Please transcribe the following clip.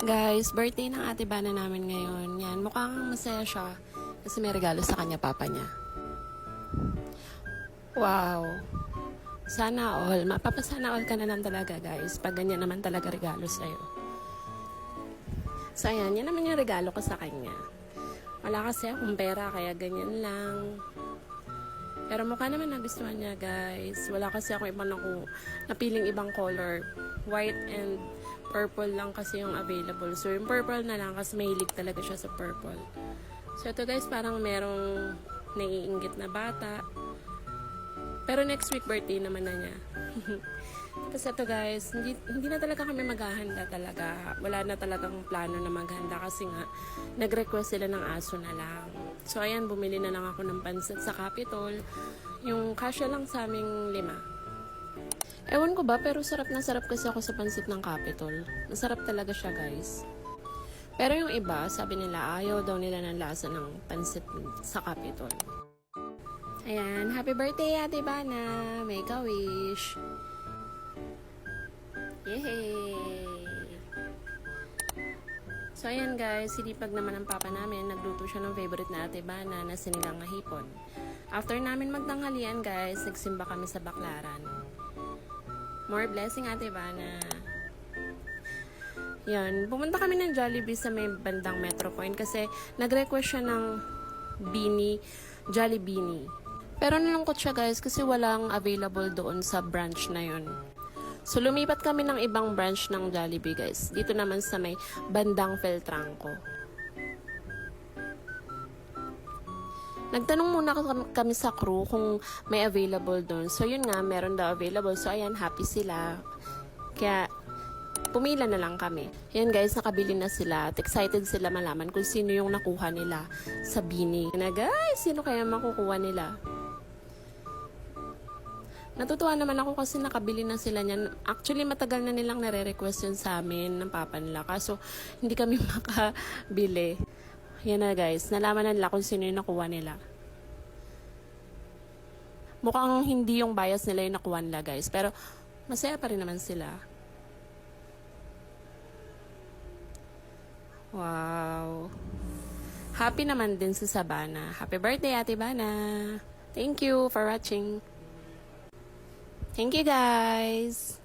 Guys, birthday ng ate Bana namin ngayon. Yan, mukhang masaya siya. Kasi may regalo sa kanya, papa niya. Wow. Sana all. Mapapasana all ka na lang talaga, guys. Pag ganyan naman talaga regalo sa'yo. So, ayan. Yan naman yung regalo ko sa kanya. Wala kasi akong pera, kaya ganyan lang. Pero mukha naman nagustuhan niya, guys. Wala kasi ako napiling ibang color. White and purple lang kasi yung available. So, yung purple na lang kasi mahilig talaga siya sa purple. So, ito guys, parang merong naiinggit na bata. Pero next week, birthday naman na niya. Tapos ito guys, hindi na talaga kami maghahanda talaga. Wala na talagang plano na maghanda kasi nga, nag-request sila ng aso na lang. So, ayan, bumili na lang ako ng pansit sa Capitol. Yung kasya lang sa aming 5. Ewan ko ba, pero sarap na sarap kasi ako sa pansit ng Capitol. Masarap talaga siya, guys. Pero yung iba, sabi nila, ayaw daw nila ng lasa ng pansit sa Capitol. Ayan, happy birthday, Ate Bana! Make a wish! Yay! So, ayan guys, sinipag naman ang papa namin. Nagluto siya ng favorite na Ate Bana na sinigang na hipon. After namin magtanghalian, guys, nagsimba kami sa Baklaran. More blessing, Ate Bana. Yan. Pumunta kami ng Jollibee sa may bandang Metro Point kasi nag-request siya ng Jolly Beanie. Pero nalungkot siya guys kasi walang available doon sa branch na yun. So lumipat kami ng ibang branch ng Jollibee guys. Dito naman sa may bandang Feltranco. Nagtanong muna kami sa crew kung may available doon. So, yun nga, meron daw available. So, ayan, happy sila. Kaya, pumila na lang kami. Ayan guys, nakabili na sila. At excited sila malaman kung sino yung nakuha nila sa Bini. Na guys, sino kaya makukuha nila? Natutuwa naman ako kasi nakabili na sila niyan. Actually, matagal na nilang nare-request yun sa amin ng papa nila. Kaso, hindi kami makabili. Yan na guys, nalaman na nila kung sino yung nakuha nila. Mukhang hindi yung bias nila yung nakuha nila guys. Pero masaya pa rin naman sila. Wow. Happy naman din si Sabana. Happy birthday Ate Bana. Thank you for watching. Thank you guys.